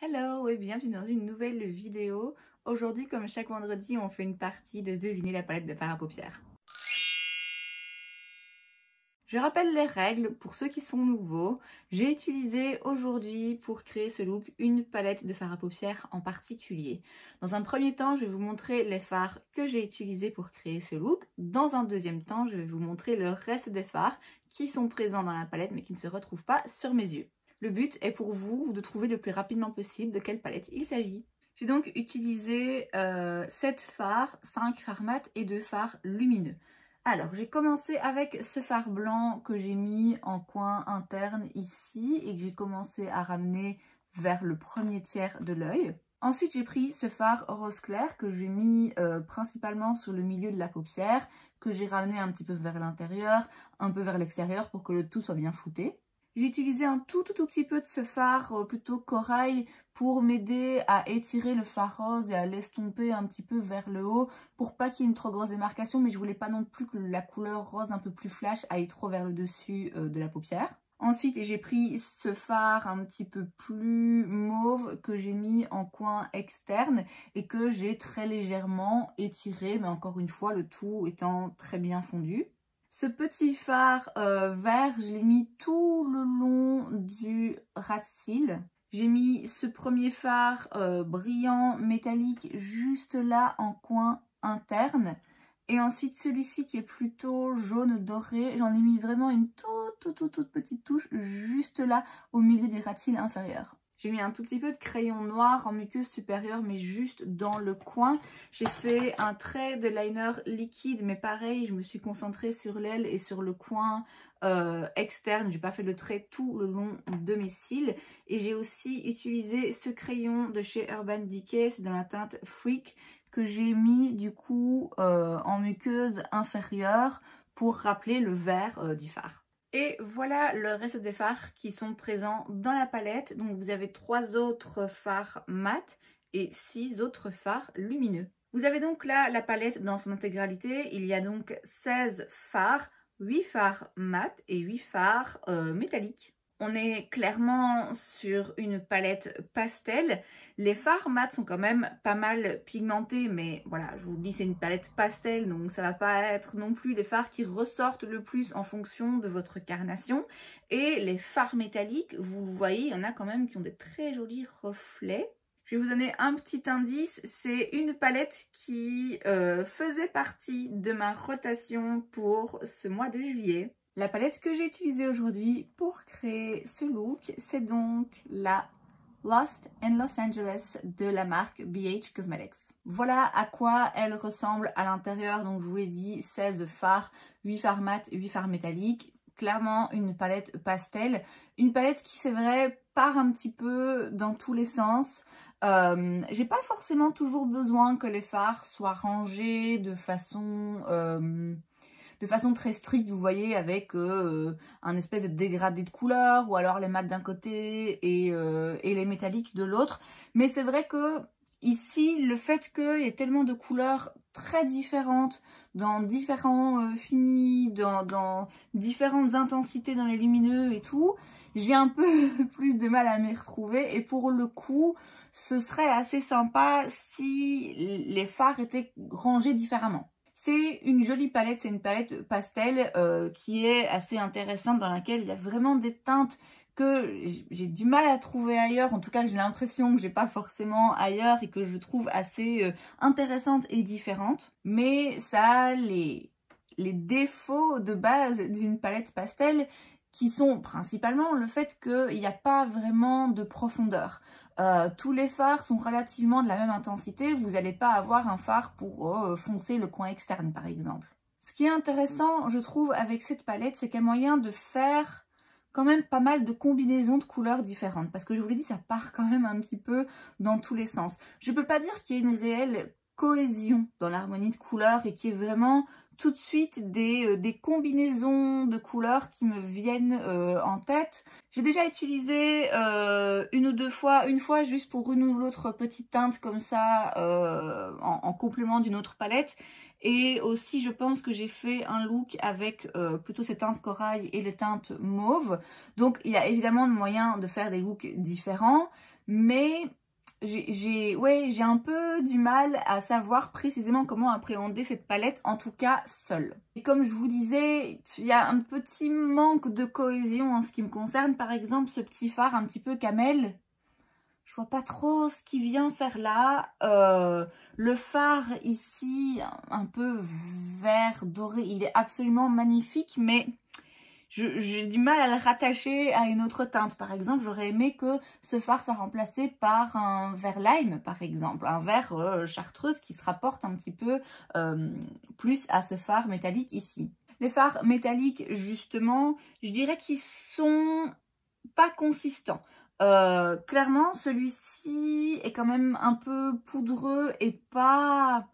Hello et bienvenue dans une nouvelle vidéo. Aujourd'hui, comme chaque vendredi, on fait une partie de deviner la palette de fard à paupières. Je rappelle les règles pour ceux qui sont nouveaux. J'ai utilisé aujourd'hui pour créer ce look une palette de fard à paupières en particulier. Dans un premier temps, je vais vous montrer les fards que j'ai utilisés pour créer ce look. Dans un deuxième temps, je vais vous montrer le reste des fards qui sont présents dans la palette mais qui ne se retrouvent pas sur mes yeux. Le but est pour vous de trouver le plus rapidement possible de quelle palette il s'agit. J'ai donc utilisé 7 fards, 5 fards mat et 2 fards lumineux. Alors, j'ai commencé avec ce fard blanc que j'ai mis en coin interne ici et que j'ai commencé à ramener vers le premier tiers de l'œil. Ensuite, j'ai pris ce fard rose clair que j'ai mis principalement sur le milieu de la paupière, que j'ai ramené un petit peu vers l'intérieur, un peu vers l'extérieur pour que le tout soit bien flouté. J'ai utilisé un tout petit peu de ce fard plutôt corail pour m'aider à étirer le fard rose et à l'estomper un petit peu vers le haut pour pas qu'il y ait une trop grosse démarcation, mais je voulais pas non plus que la couleur rose un peu plus flash aille trop vers le dessus de la paupière. Ensuite, j'ai pris ce fard un petit peu plus mauve que j'ai mis en coin externe et que j'ai très légèrement étiré, mais encore une fois, le tout étant très bien fondu. Ce petit fard vert, je l'ai mis tout le long du ras de cils. J'ai mis ce premier fard brillant métallique juste là en coin interne. Et ensuite celui-ci qui est plutôt jaune doré, j'en ai mis vraiment une toute petite touche juste là au milieu des ras de cils inférieurs. J'ai mis un tout petit peu de crayon noir en muqueuse supérieure, mais juste dans le coin. J'ai fait un trait de liner liquide, mais pareil, je me suis concentrée sur l'aile et sur le coin externe. J'ai pas fait le trait tout le long de mes cils. Et j'ai aussi utilisé ce crayon de chez Urban Decay, c'est dans la teinte Freak, que j'ai mis du coup en muqueuse inférieure pour rappeler le vert du fard. Et voilà le reste des fards qui sont présents dans la palette. Donc vous avez 3 autres fards mat et 6 autres fards lumineux. Vous avez donc là la palette dans son intégralité. Il y a donc 16 fards, 8 fards mat et 8 fards métalliques. On est clairement sur une palette pastel. Les fards mat sont quand même pas mal pigmentés, mais voilà, je vous le dis, c'est une palette pastel, donc ça va pas être non plus des fards qui ressortent le plus en fonction de votre carnation. Et les fards métalliques, vous le voyez, il y en a quand même qui ont des très jolis reflets. Je vais vous donner un petit indice, c'est une palette qui faisait partie de ma rotation pour ce mois de juillet. La palette que j'ai utilisée aujourd'hui pour créer ce look, c'est donc la Lost in Los Angeles de la marque BH Cosmetics. Voilà à quoi elle ressemble à l'intérieur. Donc je vous l'ai dit, 16 fards, 8 fards mat, 8 fards métalliques. Clairement une palette pastel. Une palette qui, c'est vrai, part un petit peu dans tous les sens. J'ai pas forcément toujours besoin que les fards soient rangés de façon très stricte, vous voyez, avec un espèce de dégradé de couleurs, ou alors les mats d'un côté et les métalliques de l'autre. Mais c'est vrai que ici, le fait qu'il y ait tellement de couleurs très différentes, dans différents finis, dans différentes intensités dans les lumineux et tout, j'ai un peu plus de mal à m'y retrouver. Et pour le coup, ce serait assez sympa si les fards étaient rangés différemment. C'est une jolie palette, c'est une palette pastel qui est assez intéressante, dans laquelle il y a vraiment des teintes que j'ai du mal à trouver ailleurs. En tout cas, j'ai l'impression que j'ai pas forcément ailleurs et que je trouve assez intéressantes et différentes. Mais ça a les défauts de base d'une palette pastel qui sont principalement le fait qu'il n'y a pas vraiment de profondeur. Tous les fards sont relativement de la même intensité, vous n'allez pas avoir un fard pour foncer le coin externe par exemple. Ce qui est intéressant, je trouve, avec cette palette, c'est qu'il y a moyen de faire quand même pas mal de combinaisons de couleurs différentes. Parce que je vous l'ai dit, ça part quand même un petit peu dans tous les sens. Je ne peux pas dire qu'il y ait une réelle cohésion dans l'harmonie de couleurs et qu'il y ait vraiment tout de suite des combinaisons de couleurs qui me viennent en tête. J'ai déjà utilisé une ou deux fois, une fois juste pour une ou l'autre petite teinte comme ça en complément d'une autre palette. Et aussi je pense que j'ai fait un look avec plutôt ces teintes corail et les teintes mauve. Donc il y a évidemment le moyen de faire des looks différents. mais j'ai un peu du mal à savoir précisément comment appréhender cette palette, en tout cas seule. Et comme je vous disais, il y a un petit manque de cohésion en ce qui me concerne. Par exemple, ce petit fard un petit peu camel, je vois pas trop ce qu'il vient faire là. Le fard ici, un peu vert doré, il est absolument magnifique, mais j'ai du mal à le rattacher à une autre teinte. Par exemple, j'aurais aimé que ce fard soit remplacé par un vert lime, par exemple. Un vert chartreuse qui se rapporte un petit peu plus à ce fard métallique ici. Les fards métalliques, justement, je dirais qu'ils sont pas consistants. Clairement, celui-ci est quand même un peu poudreux et pas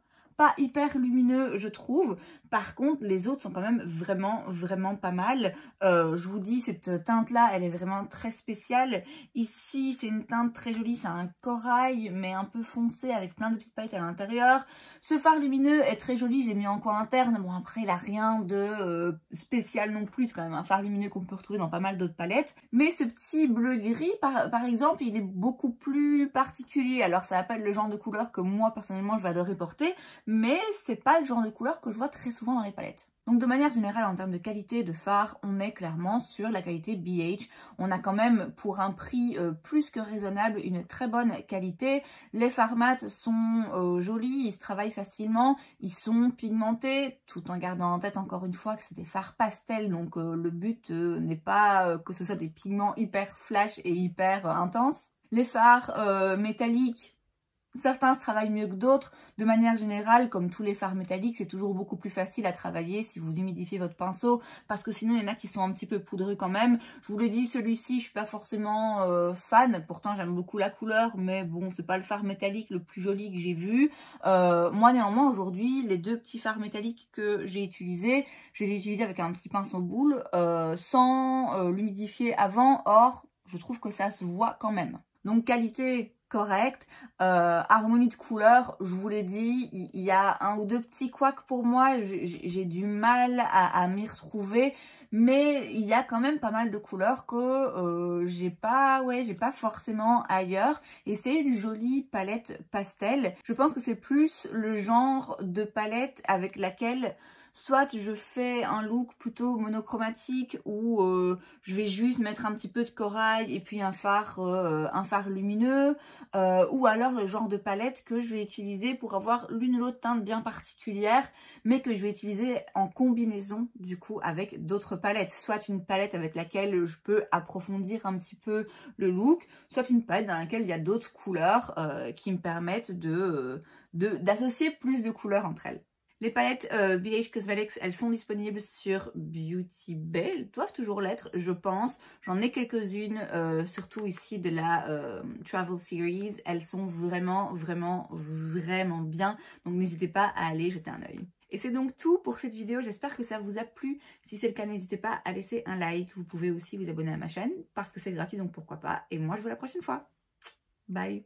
hyper lumineux, je trouve. Par contre, les autres sont quand même vraiment pas mal. Je vous dis, cette teinte-là, elle est vraiment très spéciale. Ici, c'est une teinte très jolie, c'est un corail, mais un peu foncé avec plein de petites paillettes à l'intérieur. Ce fard lumineux est très joli, je l'ai mis en coin interne. Bon, après, il a rien de spécial non plus. C'est quand même un fard lumineux qu'on peut retrouver dans pas mal d'autres palettes. Mais ce petit bleu-gris, par exemple, il est beaucoup plus particulier. Alors, ça va pas être le genre de couleur que moi, personnellement, je vais adorer porter, mais c'est pas le genre de couleur que je vois très souvent dans les palettes. Donc de manière générale, en termes de qualité de fard, on est clairement sur la qualité BH. On a quand même, pour un prix plus que raisonnable, une très bonne qualité. Les fards mat sont jolis, ils se travaillent facilement, ils sont pigmentés, tout en gardant en tête encore une fois que c'est des fards pastels. Donc le but n'est pas que ce soit des pigments hyper flash et hyper intenses. Les fards métalliques, certains se travaillent mieux que d'autres. De manière générale, comme tous les fards métalliques, c'est toujours beaucoup plus facile à travailler si vous humidifiez votre pinceau, parce que sinon il y en a qui sont un petit peu poudreux quand même. Je vous l'ai dit, celui-ci je suis pas forcément fan, pourtant j'aime beaucoup la couleur, mais bon, c'est pas le fard métallique le plus joli que j'ai vu. Moi néanmoins aujourd'hui, les deux petits fards métalliques que j'ai utilisés, je les ai utilisés avec un petit pinceau boule, sans l'humidifier avant. Or, je trouve que ça se voit quand même. Donc qualité correcte, harmonie de couleurs, je vous l'ai dit, il y a un ou deux petits couacs pour moi, j'ai du mal à m'y retrouver, mais il y a quand même pas mal de couleurs que j'ai pas forcément ailleurs, et c'est une jolie palette pastel. Je pense que c'est plus le genre de palette avec laquelle soit je fais un look plutôt monochromatique où je vais juste mettre un petit peu de corail et puis un fard lumineux, ou alors le genre de palette que je vais utiliser pour avoir l'une ou l'autre teinte bien particulière, mais que je vais utiliser en combinaison du coup avec d'autres palettes. Soit une palette avec laquelle je peux approfondir un petit peu le look, soit une palette dans laquelle il y a d'autres couleurs qui me permettent d'associer plus de couleurs entre elles. Les palettes BH Cosmetics, elles sont disponibles sur Beauty Bay. Elles doivent toujours l'être, je pense. J'en ai quelques-unes, surtout ici de la Travel Series. Elles sont vraiment bien. Donc n'hésitez pas à aller jeter un œil. Et c'est donc tout pour cette vidéo. J'espère que ça vous a plu. Si c'est le cas, n'hésitez pas à laisser un like. Vous pouvez aussi vous abonner à ma chaîne parce que c'est gratuit, donc pourquoi pas. Et moi, je vous dis à la prochaine fois. Bye!